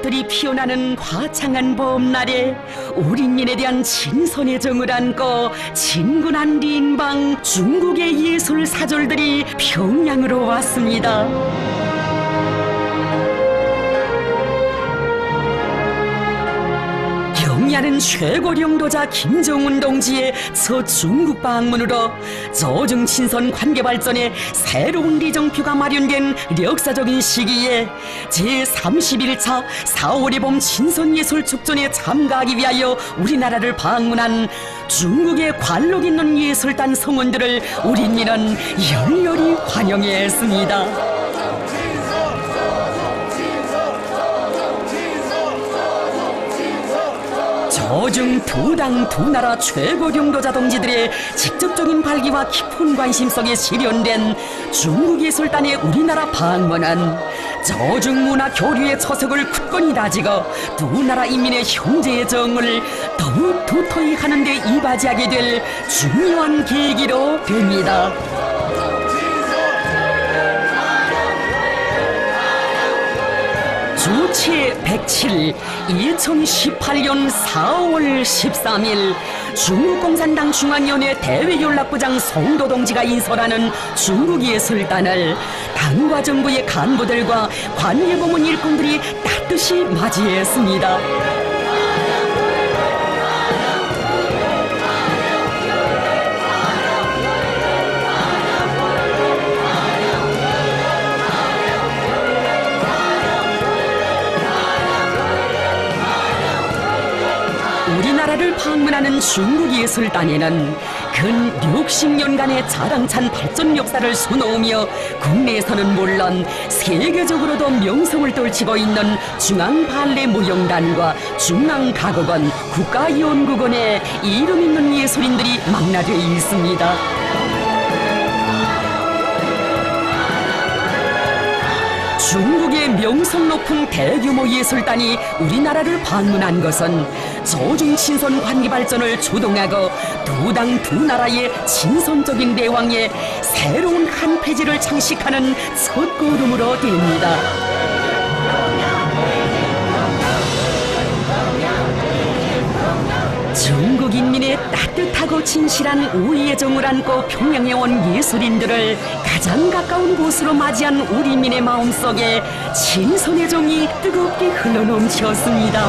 꽃들이 피어나는 화창한 봄날에 우린민에 대한 친선의 정을 안고 진군한 린방 중국의 예술 사절들이 평양으로 왔습니다. 경야는 최고領導자 김정은 동지의 첫 중국 방문으로 저중친선 관계 발전에 새로운 리정표가 마련된 역사적인 시기에 제31차 4월의 봄 친선예술축전에 참가하기 위하여 우리나라를 방문한 중국의 관록 있는 예술단 성원들을 우린민은 열렬히 환영했습니다. 저중 두 당 두 나라 최고領導자 동지들의 직접적인 발기와 깊은 관심 속에 실현된 중국 예술단의 우리나라 방문은 저중 문화 교류의 초석을 굳건히 다지고 두 나라 인민의 형제의 정을 더욱 도토히 하는 데 이바지하게 될 중요한 계기로 됩니다. 주치 107 2018년 4월 13일 중국공산당 중앙위원회 대외연락부장 송도 동지가 인솔하는 중국예술단을 당과 정부의 간부들과 관계부문 일꾼들이 따뜻이 맞이했습니다. 우리나라를 방문하는 중국 예술단에는 근 60년간의 자랑찬 발전 역사를 수놓으며 국내에서는 물론 세계적으로도 명성을 떨치고 있는 중앙발레무용단과 중앙가곡원 국가연구원의 이름 있는 예술인들이 망라되어 있습니다. 중국의 명성 높은 대규모 예술단이 우리나라를 방문한 것은 저중친선 관계 발전을 주동하고 두 당 두 나라의 친선적인 대왕에 새로운 한 페이지를 장식하는 첫 걸음으로 됩니다. 중국 인민의 따뜻하고 진실한 우애의 정을 안고 평양에 온 예술인들을 가장 가까운 곳으로 맞이한 우리민의 마음속에 친선의 정이 뜨겁게 흘러넘쳤습니다.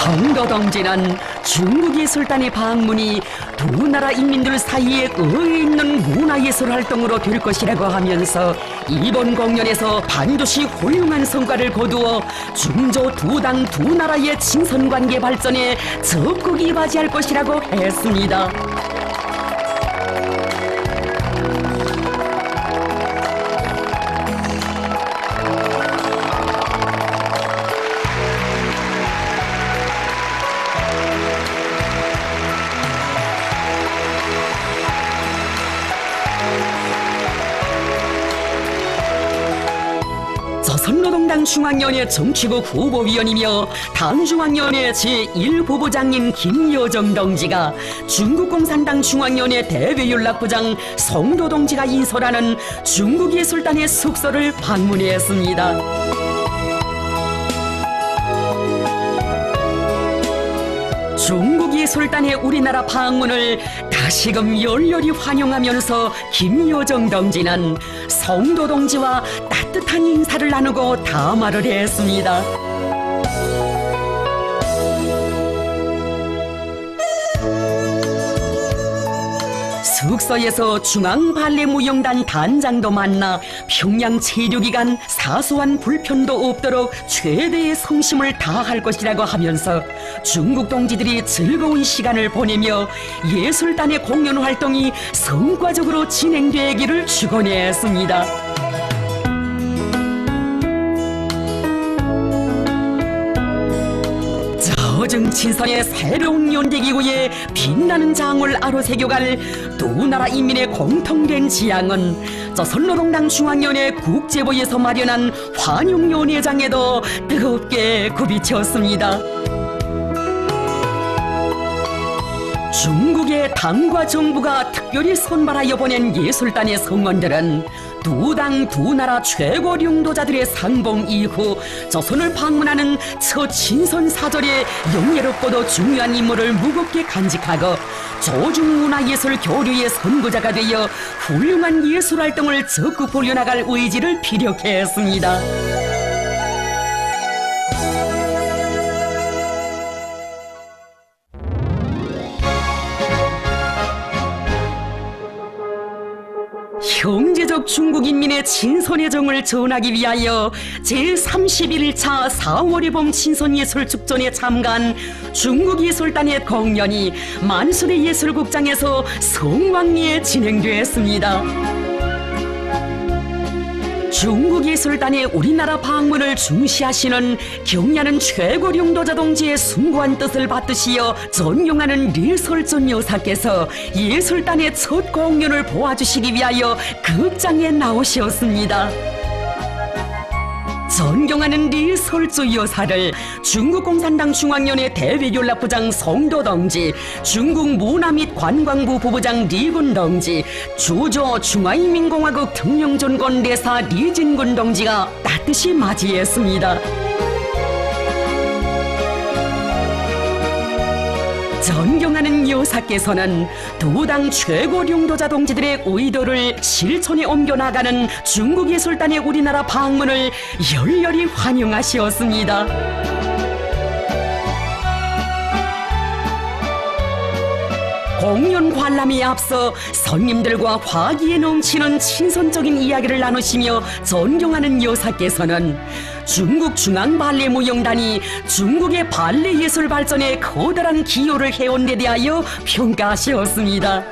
송도 동지는 중국 예술단의 방문이 두 나라 인민들 사이에 의에 있는 문화예술 활동으로 될 것이라고 하면서 이번 공연에서 반드시 훌륭한 성과를 거두어 중조 두 당 두 나라의 친선관계 발전에 적극 이바지할 것이라고 했습니다. 조선노동당 중앙위원회 정치국 후보위원이며 당중앙위원회 제1부부장인 김여정 동지가 중국공산당 중앙위원회 대외연락부장 송도 동지가 인솔하는 중국예술단의 숙소를 방문했습니다. 중국 예술단의 우리나라 방문을 다시금 열렬히 환영하면서 김여정 동지는 송도 동지와 따뜻한 인사를 나누고 담화를 했습니다. 숙소에서 중앙발레무용단 단장도 만나 평양 체류기간 사소한 불편도 없도록 최대의 성심을 다할 것이라고 하면서 중국 동지들이 즐거운 시간을 보내며 예술단의 공연 활동이 성과적으로 진행되기를 축원했습니다. 저승친선의 새로운 연대기구에 빛나는 장을 아로새겨갈 두 나라 인민의 공통된 지향은 조선노동당 중앙위원회 국제부에서 마련한 환영연회장에도 뜨겁게 굽이쳤습니다. 중국의 당과 정부가 특별히 선발하여 보낸 예술단의 성원들은 두 당 두 나라 최고領導자들의 상봉 이후 조선을 방문하는 첫 친선 사절의 영예롭고도 중요한 임무를 무겁게 간직하고 조중문화예술 교류의 선구자가 되어 훌륭한 예술활동을 적극 벌여나갈 의지를 피력해 했습니다. 형제적 중국인민의 친선의 정을 전하기 위하여 제31차 4월의 봄 친선예술축전에 참가한 중국예술단의 공연이 만수리 예술국장에서 성황리에 진행되었습니다. 중국예술단의 우리나라 방문을 중시하시는 경야는 최고領導자 동지의 숭고한 뜻을 받드시어 존경하는 리설존 여사께서 예술단의 첫 공연을 보아주시기 위하여 극장에 나오셨습니다. 존경하는 리설조 여사를 중국공산당 중앙위원회 대외연락부장 송도 동지, 중국 문화 및 관광부 부부장 리군 동지, 주조 중화인민공화국 등령존권 대사 리진군 동지가 따뜻이 맞이했습니다. 존경하는 여사께서는 두 당 최고領導자 동지들의 의도를 실천에 옮겨나가는 중국예술단의 우리나라 방문을 열렬히 환영하시었습니다. 공연 관람에 앞서 손님들과 화기에 넘치는 친선적인 이야기를 나누시며 존경하는 여사께서는 중국 중앙발레무용단이 중국의 발레 예술 발전에 커다란 기여를 해온 데 대하여 평가하셨습니다.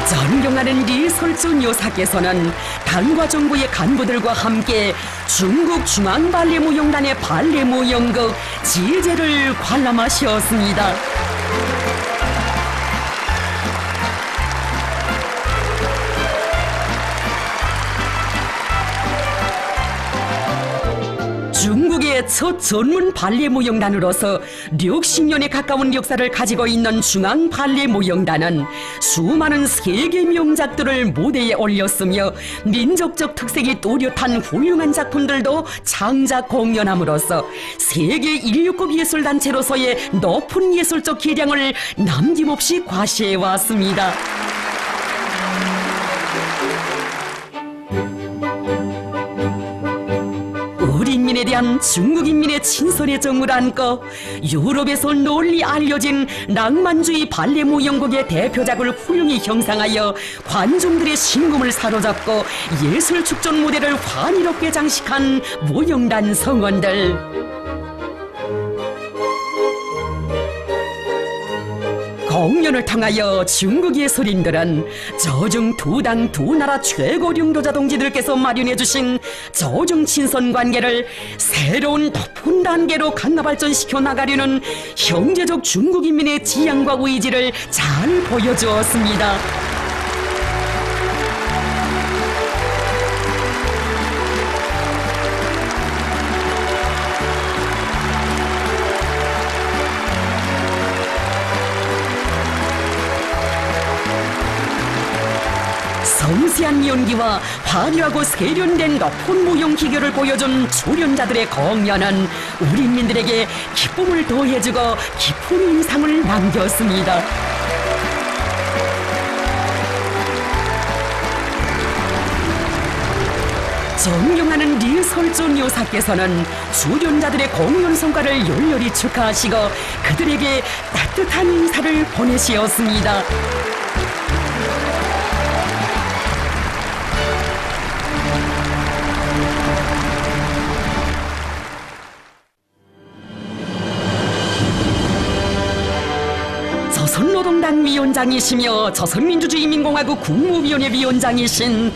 존경하는 리설존 여사께서는 당과 정부의 간부들과 함께 중국 중앙발레무용단의 발레무용극 지제를 관람하셨습니다. 중국의 첫 전문 발레무용단으로서 60년에 가까운 역사를 가지고 있는 중앙발레무용단은 수많은 세계 명작들을 무대에 올렸으며 민족적 특색이 뚜렷한 훌륭한 작품들도 창작 공연함으로써 세계 1流급 예술단체로서의 높은 예술적 기량을 남김없이 과시해왔습니다. 우리인민에 대한 중국인민의 친선의 정을 안고 유럽에서 널리 알려진 낭만주의 발레무용극의 대표작을 훌륭히 형상하여 관중들의 심금을 사로잡고 예술축전 무대를 환희롭게 장식한 무용단 성원들. 공연을 통하여 중국 예술인들은 저중 두 당 두 나라 최고領導자 동지들께서 마련해주신 저중 친선 관계를 새로운 높은 단계로 강화 발전시켜 나가려는 형제적 중국인민의 지향과 의지를 잘 보여주었습니다. 섬세한 연기와 화려하고 세련된 높은 무용 기교를 보여준 출연자들의 공연은 우리인민들에게 기쁨을 더해주고 깊은 인상을 남겼습니다. 존경하는 리설존 여사께서는 출연자들의 공연 성과를 열렬히 축하하시고 그들에게 따뜻한 인사를 보내시었습니다. 민주당 위원장이시며 조선민주주의인민공화국 국무위원회 위원장이신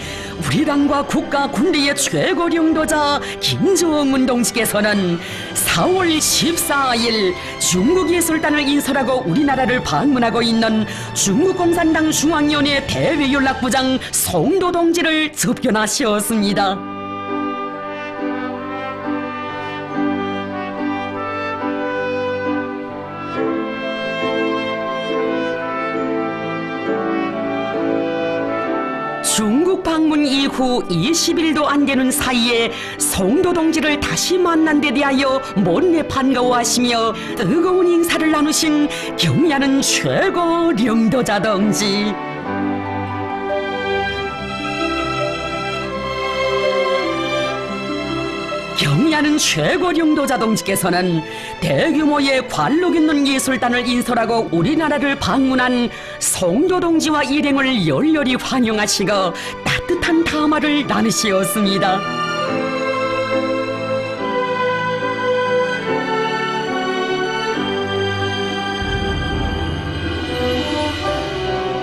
우리 당과 국가 군대의 최고領導자 김정은 동지께서는 4월 14일 중국 예술단을 인솔하고 우리나라를 방문하고 있는 중국共産당 중앙위원회 대외연락부장 송도 동지를 접견하셨습니다. 중국 방문 이후 20일도 안 되는 사이에 송도 동지를 다시 만난 데 대하여 못내 반가워하시며 뜨거운 인사를 나누신 경의하는 최고領導자 동지. 경의하는 최고領導자 동지께서는 대규모의 관록 있는 예술단을 인솔하고 우리나라를 방문한 송도 동지와 일행을 열렬히 환영하시고 따뜻한 담화를 나누시었습니다.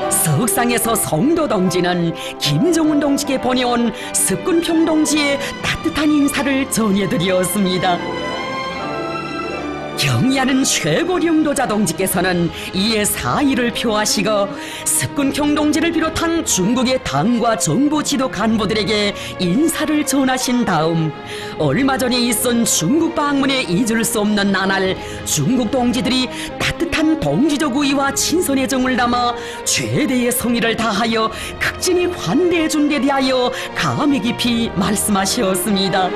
석상에서 송도 동지는 김정은 동지께 보내온 석근평 동지의 따뜻한 인사를 전해드렸습니다. 경의하는 최고領導자 동지께서는 이에 사의를 표하시고 석근평 동지를 비롯한 중국의 당과 정부 지도 간부들에게 인사를 전하신 다음 얼마 전에 있은 중국 방문에 잊을 수 없는 나날 중국 동지들이 따뜻한 동지적 우위와 친선의 정을 담아 최대의 성의를 다하여 극진히 환대해 준 데 대하여 감회 깊이 말씀하셨습니다.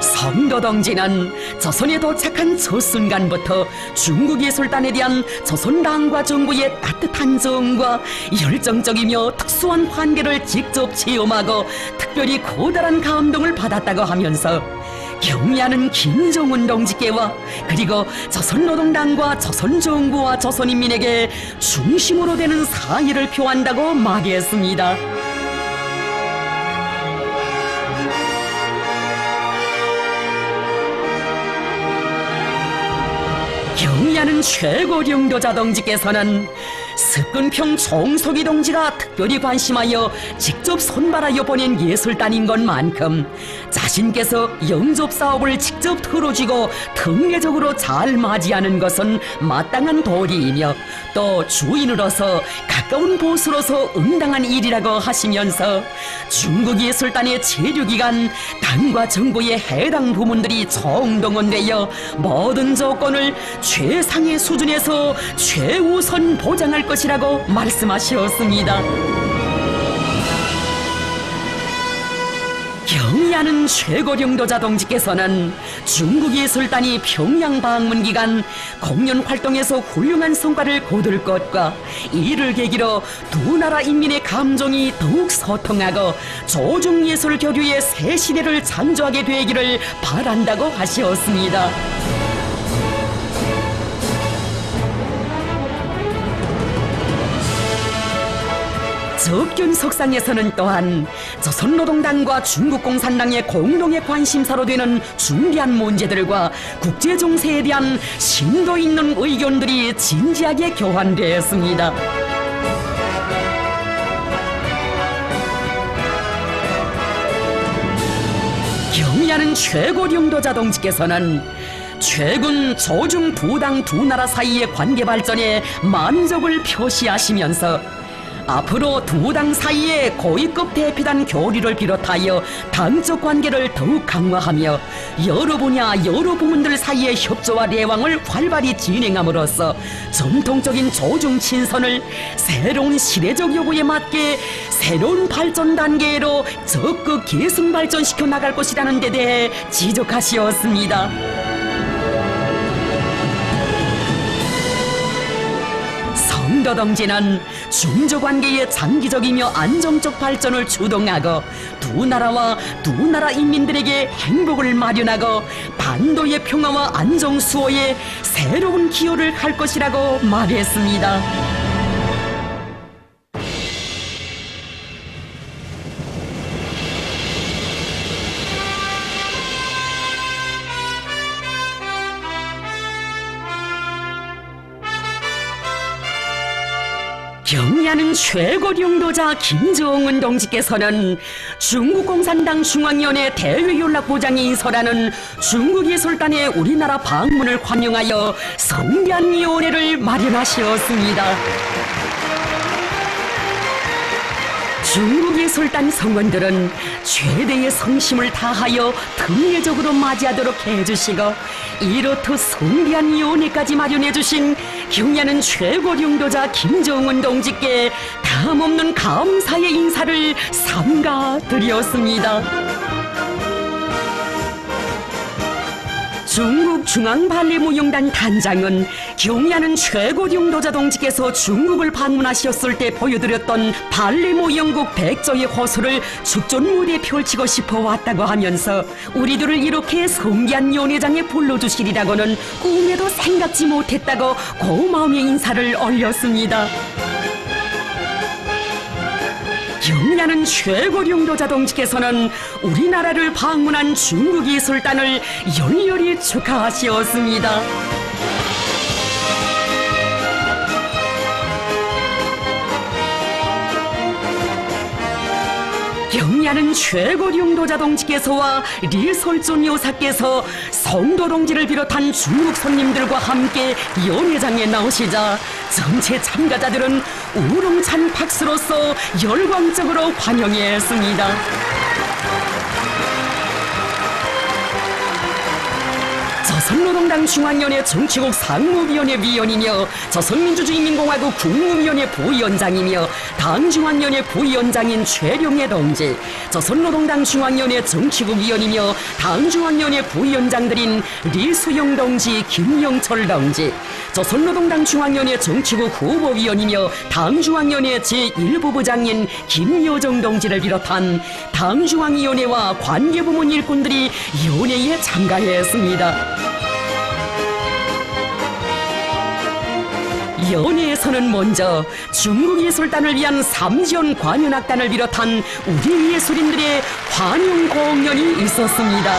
송도 동지는 조선에 도착한 첫 순간부터 중국 예술단에 대한 조선 당과 정부의 따뜻한 정과 열정적이며 특수한 환대를 직접 체험하고 특별히 커다란 감동을 받았다고 하면서 경의하는 김정은 동지께와 그리고 조선노동당과 조선정부와 조선인민에게 중심으로 되는 사의를 표한다고 말했습니다. 경의하는 최고領導자 동지께서는 석근평 총석이 동지가 특별히 관심하여 직접 선발하여 보낸 예술단인 것만큼 자신께서 영접 사업을 직접 털어쥐고 특례적으로 잘 맞이하는 것은 마땅한 도리이며 또 주인으로서 가까운 보수로서 응당한 일이라고 하시면서 중국 예술단의 체류기간 당과 정부의 해당 부문들이 총동원되어 모든 조건을 최상의 수준에서 최우선 보장할 것이라고 말씀하셨습니다. 경의하는 최고領導자 동지께서는 중국 예술단이 평양 방문 기간 공연 활동에서 훌륭한 성과를 거둘 것과 이를 계기로 두 나라 인민의 감정이 더욱 소통하고 조중 예술 교류의 새 시대를 창조하게 되기를 바란다고 하셨습니다. 접견 석상에서는 또한 조선노동당과 중국共産당의 공동의 관심사로 되는 중대한 문제들과 국제 정세에 대한 심도 있는 의견들이 진지하게 교환되었습니다. 경의하는 최고領導자 동지께서는 최근 조중 두 당 두 나라 사이의 관계 발전에 만족을 표시하시면서 앞으로 두 당 사이의 고위급 대표단 교류를 비롯하여 당적 관계를 더욱 강화하며 여러 분야 여러 부문들 사이의 협조와 대왕을 활발히 진행함으로써 전통적인 조중 친선을 새로운 시대적 요구에 맞게 새로운 발전 단계로 적극 계승 발전시켜 나갈 것이라는 데 대해 지적하시었습니다. 송도 동지는 중조관계의 장기적이며 안정적 발전을 주동하고 두 나라와 두 나라 인민들에게 행복을 마련하고 반도의 평화와 안정 수호에 새로운 기여를 할 것이라고 말했습니다. 경의하는 최고領導자 김정은 동지께서는 중국 공산당 중앙위원회 대외연락부장이 인설하는 중국예술단의 우리나라 방문을 환영하여 성대한 위원회를 마련하셨습니다. 중국예술단 성원들은 최대의 성심을 다하여 특례적으로 맞이하도록 해주시고 이렇듯 성대한 위원회까지 마련해주신 경의하는 최고領導자 김정은 동지께 다함없는 감사의 인사를 삼가드렸습니다. 중국 중앙발레무용단 단장은 경의하는 최고領導자 동지께서 중국을 방문하셨을 때 보여드렸던 발레무용국 백조의 호수를 축전 무대에 펼치고 싶어 왔다고 하면서 우리들을 이렇게 성대한 연회장에 불러주시리라고는 꿈에도 생각지 못했다고 고마움의 인사를 올렸습니다. 경의하는 최고領導자 동지께서는 우리나라를 방문한 중국 예술단을 열렬히 축하하셨습니다. 경의하는 최고領導자 동지께서와 리설존 여사께서 성도 동지를 비롯한 중국 손님들과 함께 연회장에 나오시자 전체 참가자들은 우렁찬 박수로서 열광적으로 환영했습니다. 조선노동당 중앙위원회 정치국 상무위원회 위원이며 조선민주주의인민공화국 국무위원회 부위원장이며 당중앙위원회 부위원장인 최룡해 동지, 조선노동당 중앙위원회 정치국 위원이며 당중앙위원회 부위원장들인 리수영 동지, 김영철 동지, 조선노동당 중앙위원회 정치국 후보위원이며 당중앙위원회 제1부부장인 김여정 동지를 비롯한 당중앙위원회와 관계부문 일꾼들이 연회에 참가했습니다. 연회에서는 먼저 중국 예술단을 위한 삼지연 관현악단을 비롯한 우리 예술인들의 환영 공연이 있었습니다.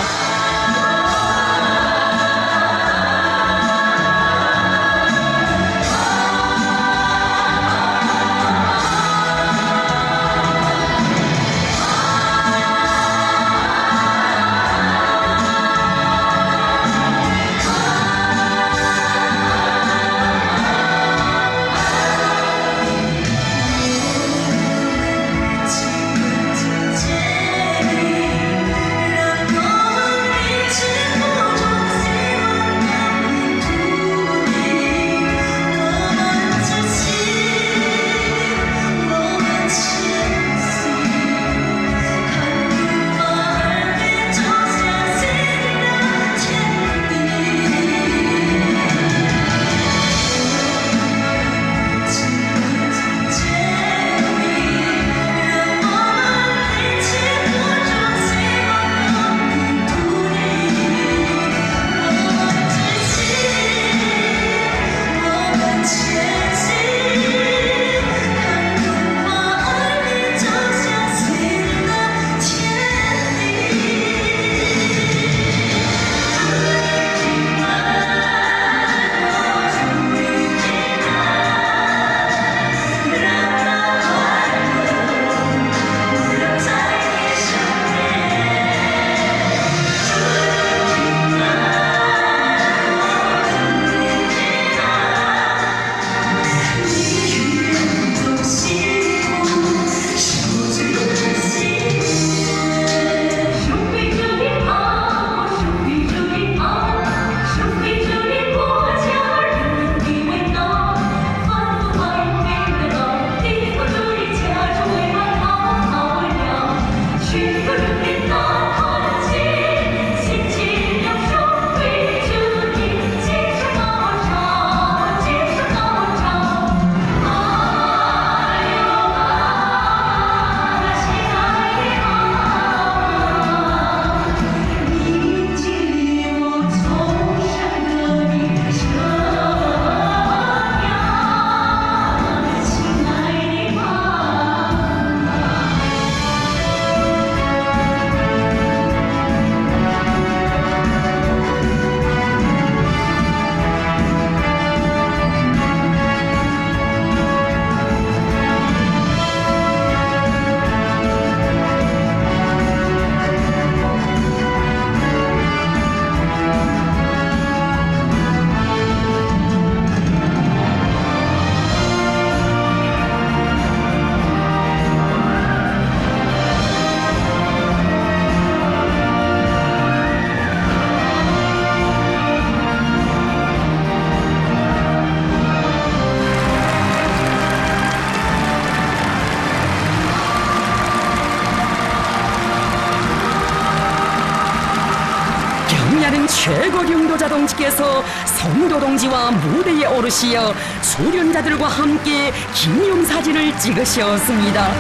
최고령도자 동지께서 성도 동지와 무대에 오르시어 수련자들과 함께 기념사진을 찍으셨습니다.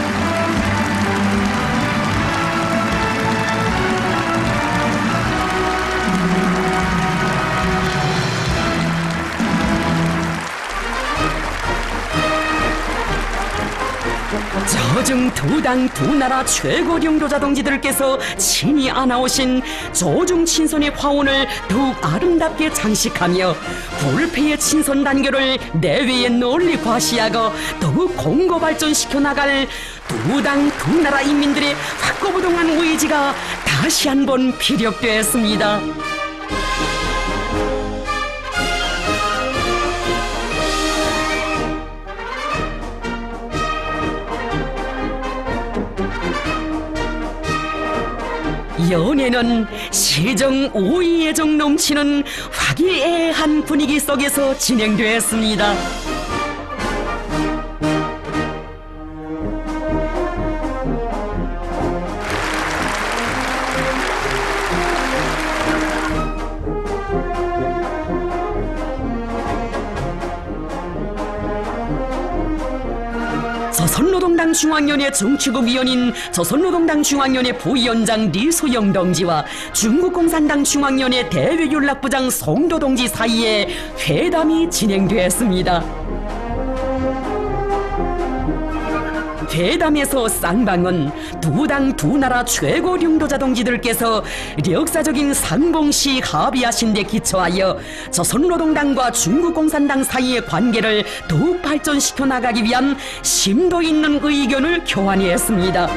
저중 두 당 두 나라 최고령도자 동지들께서 친히 안아오신 조중 친선의 화원을 더욱 아름답게 장식하며 불패의 친선 단결을 내외에 널리 과시하고 더욱 공고 발전시켜 나갈 두 당 두 나라 인민들의 확고부동한 의지가 다시 한번 피력되었습니다. 연애는 시정 오이 애정 넘치는 화기애애한 분위기 속에서 진행되었습니다. 조선노동당 중앙위원회 정치국 위원인 조선노동당 중앙위원회 부위원장 리소영 동지와 중국共産党 중앙위원회 대외연락부장 송도 동지 사이에 회담이 진행되었습니다. 회담에서 쌍방은 두 당 두 나라 최고령도자 동지들께서 역사적인 상봉시 합의하신 데 기초하여 조선노동당과 중국共産党사이의 관계를 더욱 발전시켜 나가기 위한 심도 있는 의견을 교환했습니다.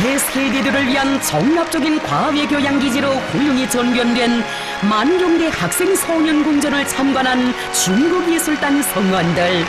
새 세대들을 위한 종합적인 과외교양기지로 훌륭히 전변된 만경대 학생 소년궁전을 참관한 중국예술단 성원들.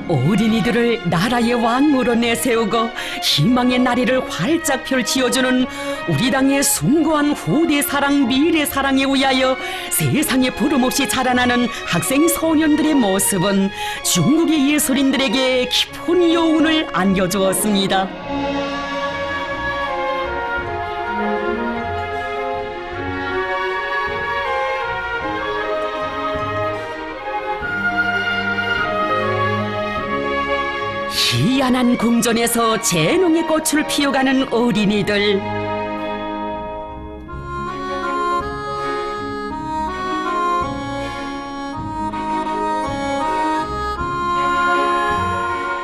어린이들을 나라의 왕으로 내세우고 희망의 나래를 활짝 펼치어주는 우리 당의 숭고한 후대 사랑 미래 사랑에 의하여 세상에 부름없이 자라나는 학생 소년들의 모습은 중국의 예술인들에게 깊은 여운을 안겨주었습니다. 희한한 궁전에서 재롱의 꽃을 피워가는 어린이들.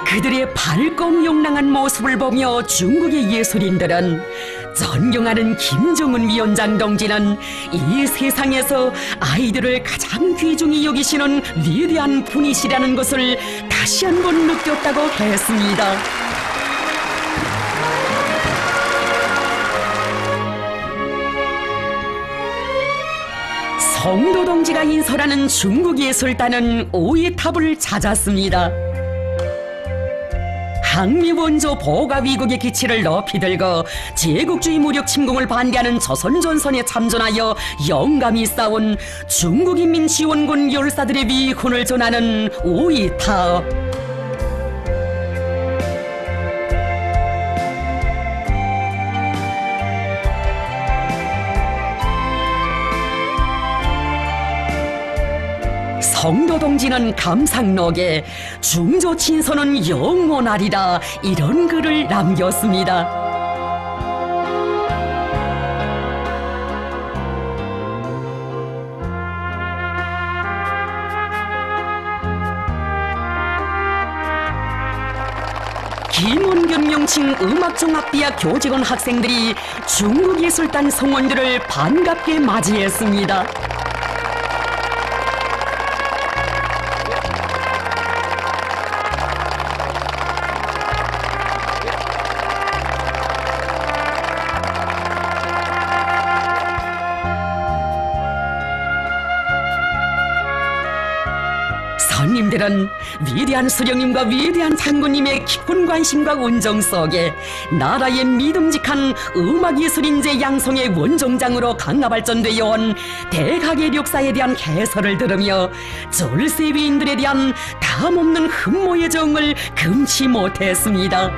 그들의 밝고 용랑한 모습을 보며 중국의 예술인들은 존경하는 김정은 위원장 동지는 이 세상에서 아이들을 가장 귀중히 여기시는 위대한 분이시라는 것을 다시 한번 느꼈다고 했습니다. 송도 동지가 인솔하는 중국 예술단은 오이탑을 찾았습니다. 항미 원조 보가 위국의 기치를 높이 들고 제국주의 무력 침공을 반대하는 조선전선에 참전하여 영감히 싸운 중국인민지원군 열사들의 위훈을 전하는 오이탑. 송도 동지는 감상록에 중조 친선은 영원하리라 이런 글을 남겼습니다. 김원균 명칭 음악종합대학 교직원 학생들이 중국예술단 성원들을 반갑게 맞이했습니다. 손님들은 위대한 수령님과 위대한 장군님의 깊은 관심과 온정 속에 나라의 믿음직한 음악예술인재 양성의 원종장으로 강화발전되어 온 대각의 역사에 대한 해설을 들으며 졸세 위인들에 대한 담없는 흠모의 정을 금치 못했습니다.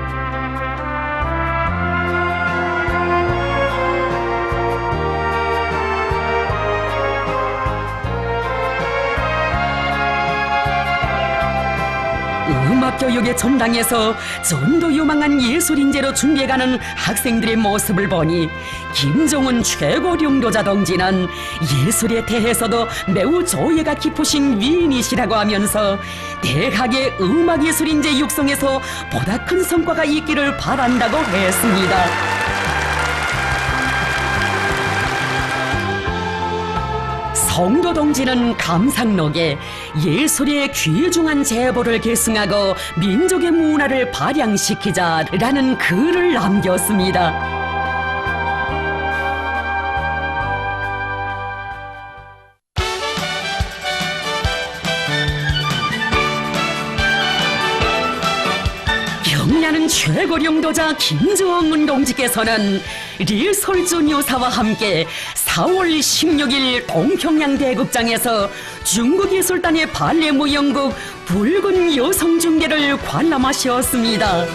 음악교육의 전당에서 좀 더 유망한 예술인재로 준비해가는 학생들의 모습을 보니 김정은 최고 령도자 동지는 예술에 대해서도 매우 조예가 깊으신 위인이시라고 하면서 대학의 음악예술인재 육성에서 보다 큰 성과가 있기를 바란다고 했습니다. 성도 동지는 감상록에 예술의 귀중한 제보를 계승하고 민족의 문화를 발扬시키자라는 글을 남겼습니다. 경야는 최고 령도자 김정은 동지께서는 리설준 여사와 함께 4월 16일 동평양대극장에서 중국예술단의 발레 무용극 붉은 여성중계를 관람하셨습니다.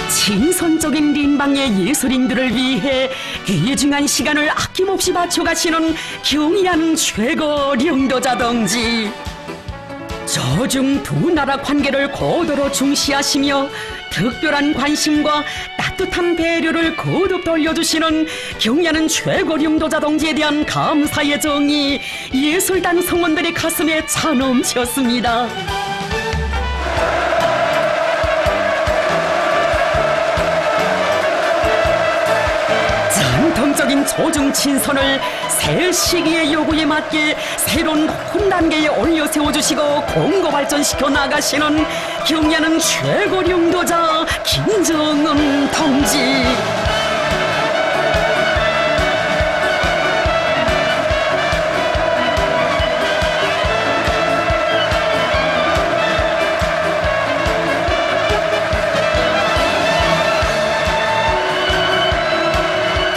친선적인 린방의 예술인들을 위해 귀중한 시간을 아낌없이 바쳐가시는 경의하는 최고 령도자 동지. 저중 두 나라 관계를 고도로 중시하시며 특별한 관심과 따뜻한 배려를 거듭 돌려주시는 경의하는 최고 령도자 동지에 대한 감사의 정이 예술단 성원들의 가슴에 차넘쳤습니다. 전통적인 조중 친선을 새 시기의 요구에 맞게 새로운 높은 단계에 올려 세워주시고 공고 발전시켜 나가시는 경의하는 최고 령도자 김정은 동지.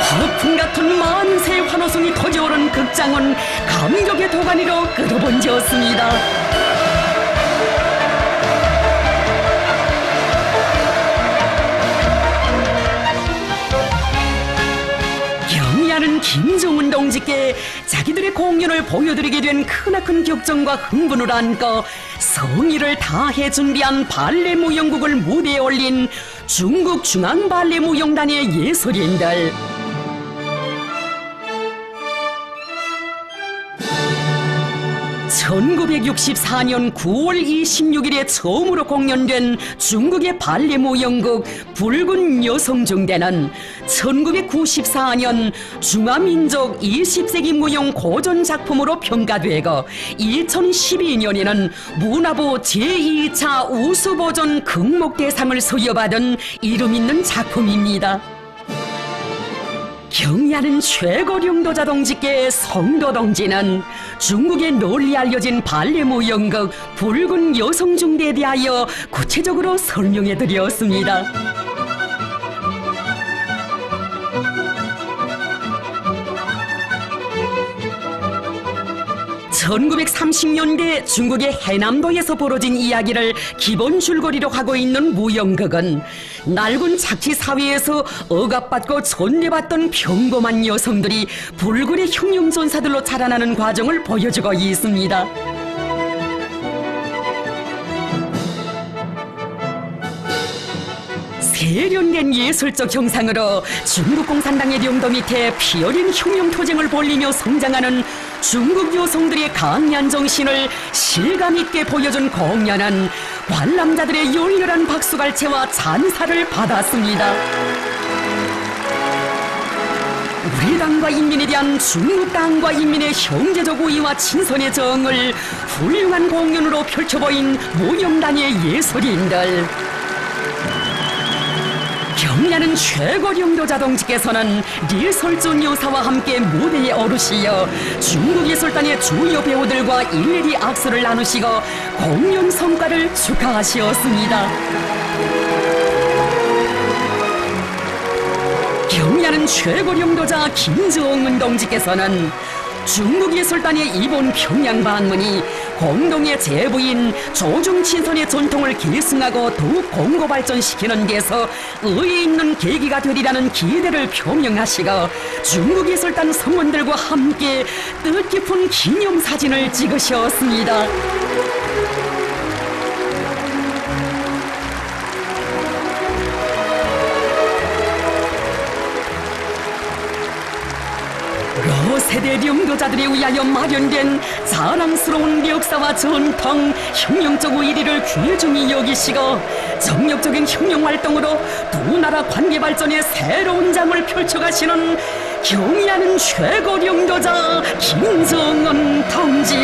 폭풍 같은 만세 환호성이 터져오른 극장은 감격의 도가니로 끌어번졌습니다. 경의하는 김정은 동지께 자기들의 공연을 보여드리게 된 크나큰 격정과 흥분을 안고 성의를 다해 준비한 발레 무용극을 무대에 올린 중국 중앙발레무용단의 예술인들. 1964년 9월 26일에 처음으로 공연된 중국의 발레 무용극 붉은 여성중대는 1994년 중화민족 20세기 무용 고전 작품으로 평가되고 2012년에는 문화부 제2차 우수보존 극목대상을 수여받은 이름 있는 작품입니다. 경의하는 최고 령도자 동지께 성도 동지는 중국에 널리 알려진 발레 무용극 붉은 여성중대에 대하여 구체적으로 설명해 드렸습니다. 1930년대 중국의 해남도에서 벌어진 이야기를 기본 줄거리로 하고 있는 무용극은 낡은 착취 사회에서 억압받고 존대받던 평범한 여성들이 불굴의 흉흉전사들로 자라나는 과정을 보여주고 있습니다. 세련된 예술적 형상으로 중국 공산당의領導 밑에 피어린 흉흉투쟁을 벌리며 성장하는 중국 여성들의 강한 정신을 실감있게 보여준 공연은 관람자들의 열렬한 박수갈채와 찬사를 받았습니다. 우리 당과 인민에 대한 중국 당과 인민의 형제적 우위와 친선의 정을 훌륭한 공연으로 펼쳐보인 무용단의 예술인들. 경리하는 최고령도자 동지께서는 리설준 여사와 함께 무대에 오르시어 중국 예술단의 주요 배우들과 일일이 악수를 나누시고 공연 성과를 축하하시었습니다. 경리하는 최고령도자 김정은 동지께서는 중국 예술단의 이번 평양 방문이 공동의 제부인 조중친선의 전통을 계승하고 더욱 공고 발전시키는 데서 의의 있는 계기가 되리라는 기대를 표명하시고 중국 예술단 성원들과 함께 뜻깊은 기념사진을 찍으셨습니다. 세대 령도자들에 의하여 마련된 자랑스러운 역사와 전통, 혁명적 의리를 귀중히 여기시고 정력적인 혁명활동으로 두 나라 관계 발전에 새로운 장을 펼쳐가시는 경의하는 최고 령도자 김정은 동지.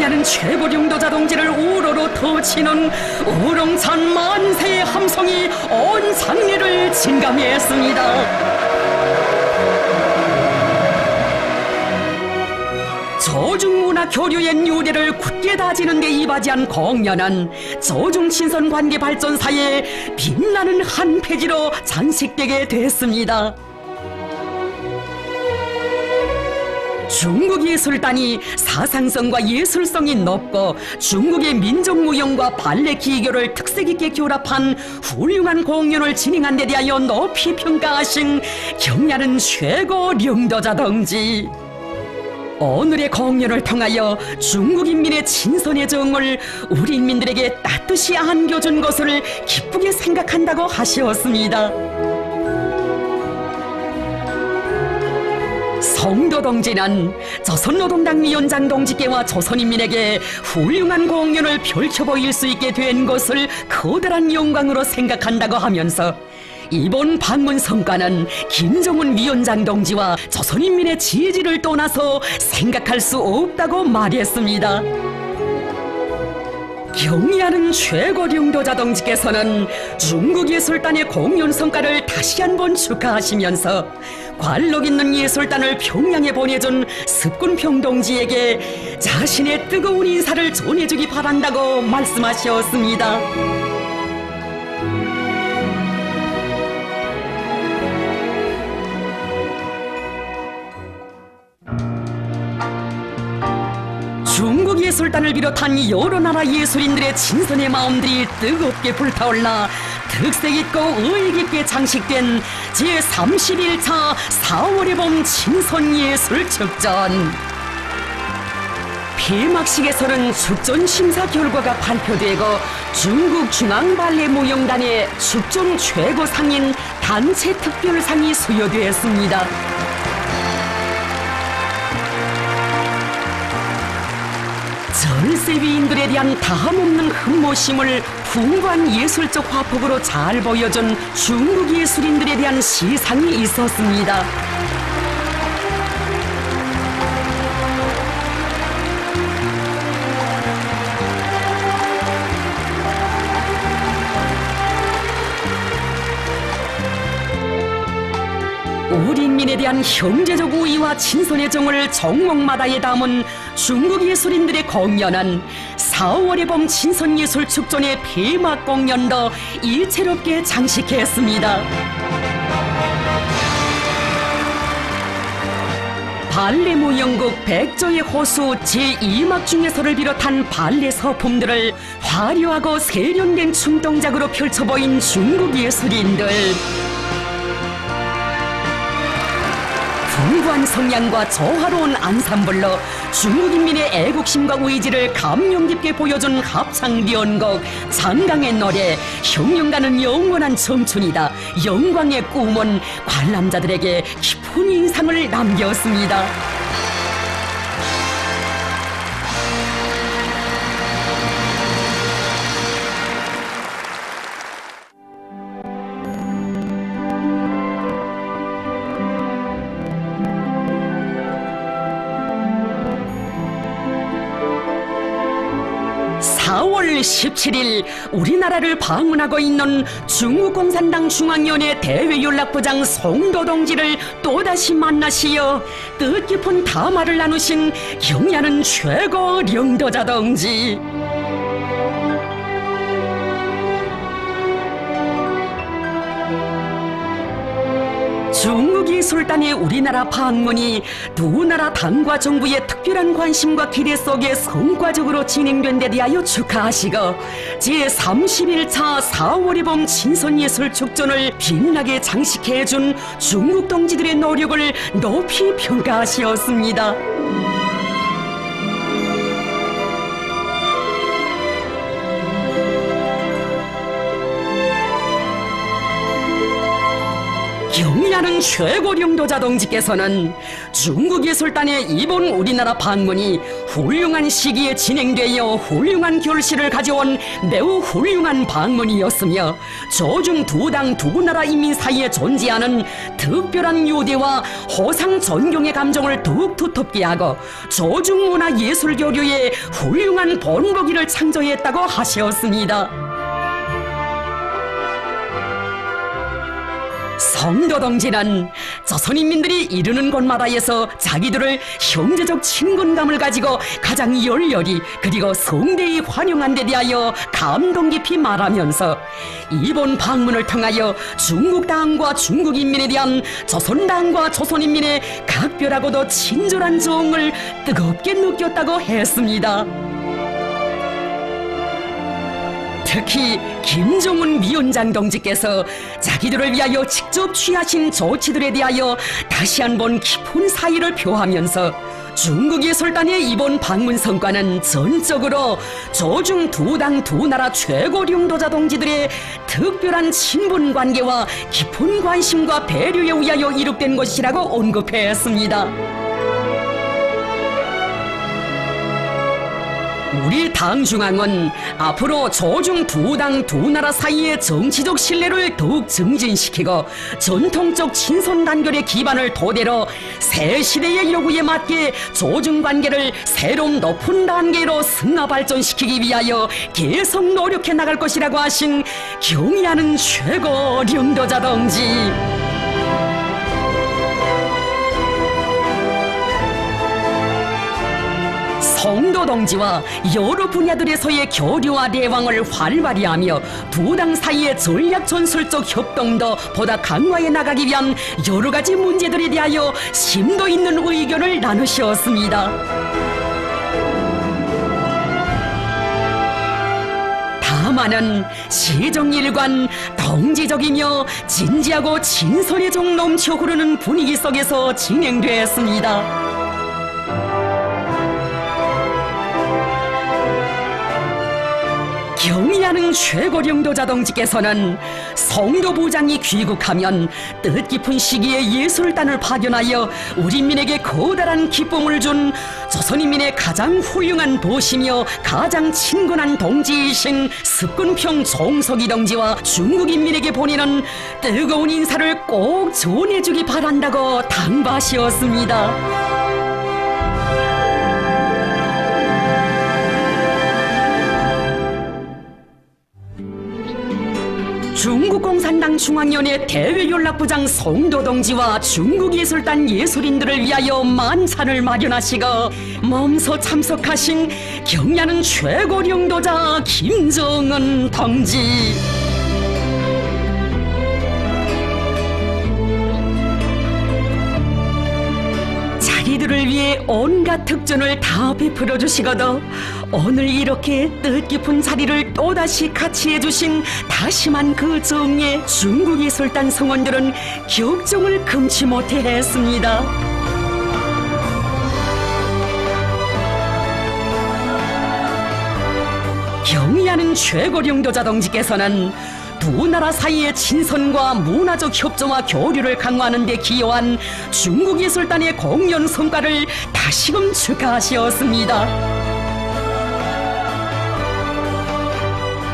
경리하는 최고령도자 동지를 우러러 터치는 우렁찬 만세의 함성이 온 상례를 진감했습니다. 조중문화 교류의 뉴대를 굳게 다지는 데 이바지한 공연은 조중친선 관계 발전사의 빛나는 한 페이지로 장식되게 됐습니다. 중국 예술단이 사상성과 예술성이 높고 중국의 민족무용과 발레 기교를 특색 있게 결합한 훌륭한 공연을 진행한 데 대하여 높이 평가하신 경리하는 최고 령도자 동지. 오늘의 공연을 통하여 중국 인민의 친선의 정을 우리 인민들에게 따뜻이 안겨준 것을 기쁘게 생각한다고 하시었습니다. 송도 동지는 조선노동당 위원장 동지께와 조선인민에게 훌륭한 공연을 펼쳐 보일 수 있게 된 것을 커다란 영광으로 생각한다고 하면서 이번 방문 성과는 김정은 위원장 동지와 조선인민의 지지를 떠나서 생각할 수 없다고 말했습니다. 경의하는 최고령도자 동지께서는 중국 예술단의 공연 성과를 다시 한번 축하하시면서 관록 있는 예술단을 평양에 보내준 습군평 동지에게 자신의 뜨거운 인사를 전해주기 바란다고 말씀하셨습니다. 중국 예술단을 비롯한 여러 나라 예술인들의 친선의 마음들이 뜨겁게 불타올라 특색 있고 의의 깊게 장식된 제31차 4월의 봄 친선예술축전. 폐막식에서는 축전 심사 결과가 발표되고 중국 중앙발레무용단의 축전 최고상인 단체 특별상이 수여되었습니다. 전세위인들에 대한 다함없는 흠모심을 풍부한 예술적 화폭으로 잘 보여준 중국 예술인들에 대한 시상이 있었습니다. 우리 인민에 대한 형제적 우위와 친선의 정을 종목마다에 담은 중국 예술인들의 공연은 4월의 봄 친선예술축전의 폐막 공연도 이채롭게 장식했습니다. 발레무용국 백조의 호수 제2막 중에서를 비롯한 발레 서품들을 화려하고 세련된 춤동작으로 펼쳐보인 중국 예술인들. 풍부한 성량과 조화로운 안삼블로 중국 인민의 애국심과 의지를 감명 깊게 보여준 합창변곡 장강의 노래 혁명가는 영원한 청춘이다 영광의 꿈은 관람자들에게 깊은 인상을 남겼습니다. 10월 17일 우리나라를 방문하고 있는 중국 공산당 중앙위원회 대외연락부장 송도 동지를 또다시 만나시어 뜻깊은 담화를 나누신 경의하는 최고領導者 동지. 중국이 술단의 우리나라 방문이 두 나라 당과 정부의 특별한 관심과 기대 속에 성과적으로 진행된 데 대하여 축하하시고 제31차 4월의 봄 친선예술축전을 빛나게 장식해준 중국 동지들의 노력을 높이 평가하시었습니다. 경의하는 최고領導者 동지께서는 중국 예술단의 이번 우리나라 방문이 훌륭한 시기에 진행되어 훌륭한 결실을 가져온 매우 훌륭한 방문이었으며 조중 두 당 두 나라 인민 사이에 존재하는 특별한 유대와 호상 존경의 감정을 더욱 두텁게 하고 조중 문화 예술 교류의 훌륭한 본보기를 창조했다고 하셨습니다. 송도 동지는 조선인민들이 이르는 곳마다에서 자기들을 형제적 친근감을 가지고 가장 열렬히 그리고 성대히 환영한 데 대하여 감동 깊이 말하면서 이번 방문을 통하여 중국 당과 중국 인민에 대한 조선 당과 조선인민의 각별하고도 친절한 정을 뜨겁게 느꼈다고 했습니다. 특히 김정은 위원장 동지께서 자기들을 위하여 직접 취하신 조치들에 대하여 다시 한번 깊은 사의를 표하면서 중국 예술단의 이번 방문 성과는 전적으로 조중 두 당 두 나라 최고領導者 동지들의 특별한 친분 관계와 깊은 관심과 배려에 의하여 이룩된 것이라고 언급했습니다. 우리 당 중앙은 앞으로 조중 두 당 두 나라 사이의 정치적 신뢰를 더욱 증진시키고 전통적 친선 단결의 기반을 토대로 새 시대의 요구에 맞게 조중 관계를 새로운 높은 단계로 승화 발전시키기 위하여 계속 노력해 나갈 것이라고 하신 경의하는 최고領導者 동지. 송도 동지와 여러 분야들에서의 교류와 대왕을 활발히 하며 두 당 사이의 전략 전술적 협동도 보다 강화해 나가기 위한 여러 가지 문제들에 대하여 심도 있는 의견을 나누셨습니다. 다만은 시정일관 동지적이며 진지하고 진솔의 정 넘쳐 흐르는 분위기 속에서 진행됐습니다. 경의하는 최고領導者 동지께서는 송도 부장이 귀국하면 뜻깊은 시기에 예술단을 파견하여 우리민에게 커다란 기쁨을 준 조선인민의 가장 훌륭한 보시며 가장 친근한 동지이신 습근평 종석이 동지와 중국인민에게 보내는 뜨거운 인사를 꼭 전해주기 바란다고 당부하셨습니다. 중국 공산당 중앙위원회 대외연락부장 송도 동지와 중국 예술단 예술인들을 위하여 만찬을 마련하시고 몸소 참석하신 경의하는 최고領導者 김정은 동지. 자기들을 위해 온갖 특전을 다 베풀어 주시거든 오늘 이렇게 뜻깊은 자리를 또다시 같이 해주신 다심한 그 정에 중국 예술단 성원들은 격정을 금치 못해 했습니다. 경의하는 최고領導者 동지께서는 두 나라 사이의 친선과 문화적 협조와 교류를 강화하는 데 기여한 중국 예술단의 공연 성과를 다시금 축하하셨습니다.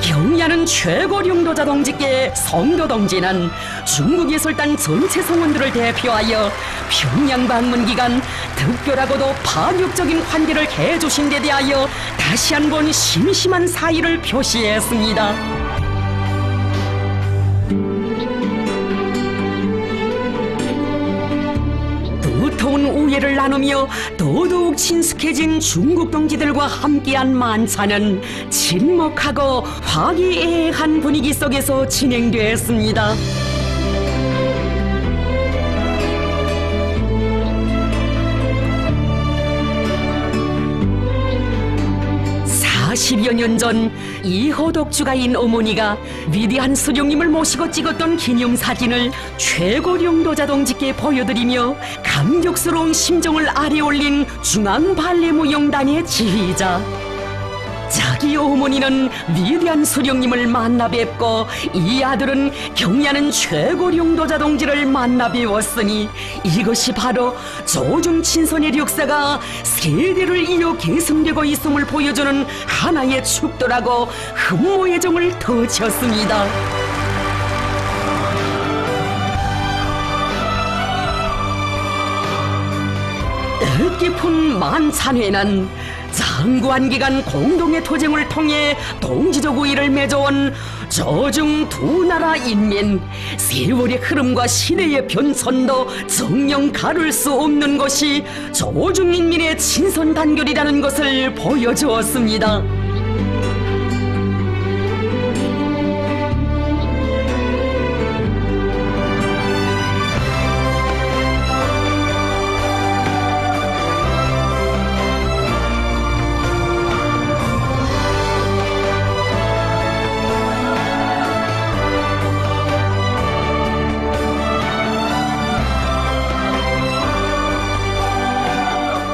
경의 경의하는 최고 용도자 동지께 성도 동지는 중국 예술단 전체 성원들을 대표하여 평양 방문 기간 특별하고도 파격적인 환대를 해주신 데 대하여 다시 한번 심심한 사의를 표시했습니다. 두터운 우애를 나누며 더더욱 친숙해진 중국 동지들과 함께한 만찬은 친목하고 화기애애한 분위기 속에서 진행되었습니다. 40여 년 전 이호독주가인 어머니가 위대한 수령님을 모시고 찍었던 기념사진을 최고 용도자 동지께 보여드리며 감격스러운 심정을 아래올린 중앙발레무용단의 지휘자. 자기 어머니는 위대한 수령님을 만나 뵙고 이 아들은 경의하는 최고 용도자 동지를 만나 배웠으니 이것이 바로 조중친선의 역사가 세대를 이어 계승되고 있음을 보여주는 하나의 축도라고 흠모의 정을 터쳤습니다. 뜻깊은 만찬회는 장구한 기간 공동의 투쟁을 통해 동지적 우위를 맺어온 조중 두 나라 인민, 세월의 흐름과 시대의 변천도 정녕 가를 수 없는 것이 조중 인민의 친선 단결이라는 것을 보여주었습니다.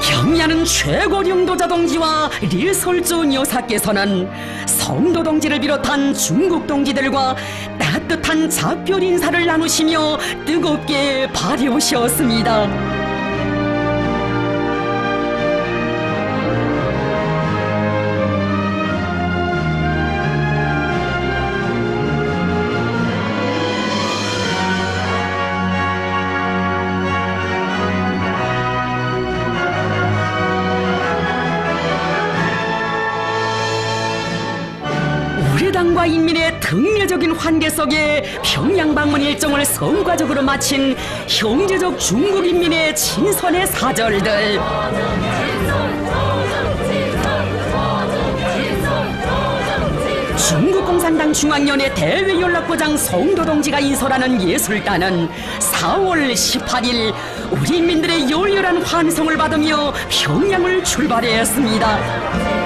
경의하는 최고 용도자 동지와 리설주 여사께서는 성도 동지를 비롯한 중국 동지들과 따뜻한 작별 인사를 나누시며 뜨겁게 발효하셨습니다. 우리 당과 인민의 등례적인 환대 속에 평양 방문 일정을 성과적으로 마친 형제적 중국 인민의 친선의 사절들. 중국공산당 중앙위원회 대외연락부장 성도 동지가 인솔하는 예술단은 4월 18일 우리 인민들의 열렬한 환성을 받으며 평양을 출발했습니다.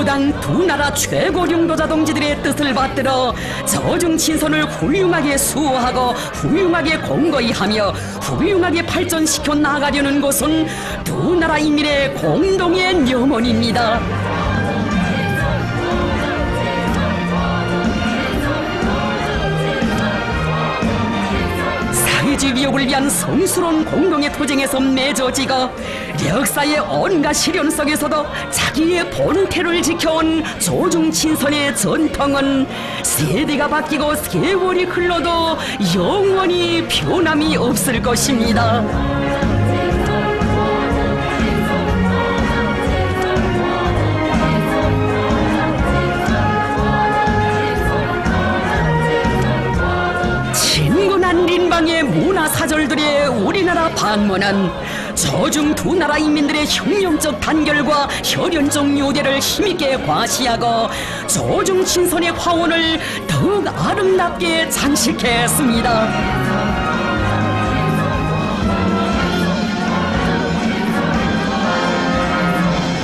두당 두 나라 최고 용도자 동지들의 뜻을 받들어 저중친선을 훌륭하게 수호하고 훌륭하게 공고히 하며 훌륭하게 발전시켜 나가려는 것은 두 나라 인민의 공동의 염원입니다. 사회주의 위협을 위한 성스러운 공동의 투쟁에서 맺어지고 역사의 온갖 시련 속에서도 자기의 본태를 지켜온 조중친선의 전통은 세대가 바뀌고 세월이 흘러도 영원히 변함이 없을 것입니다. 친근한 린방의 문화사절들의 우리나라 방문은 조중 두 나라 인민들의 혁명적 단결과 혈연적 유대를 힘있게 과시하고 조중친선의 화원을 더욱 아름답게 장식했습니다.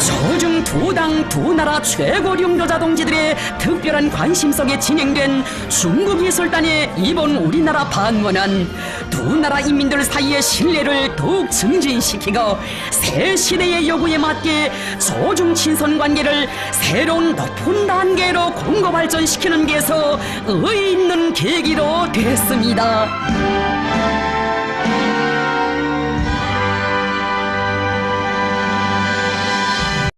조중 두 당 두 나라 최고 용도자 동지들의 특별한 관심 속에 진행된 중국 예술단의 이번 우리나라 방문은 두 나라 인민들 사이의 신뢰를 더욱 증진시키고 새 시대의 요구에 맞게 조중친선 관계를 새로운 높은 단계로 공고 발전시키는 데서 의의 있는 계기로 됐습니다.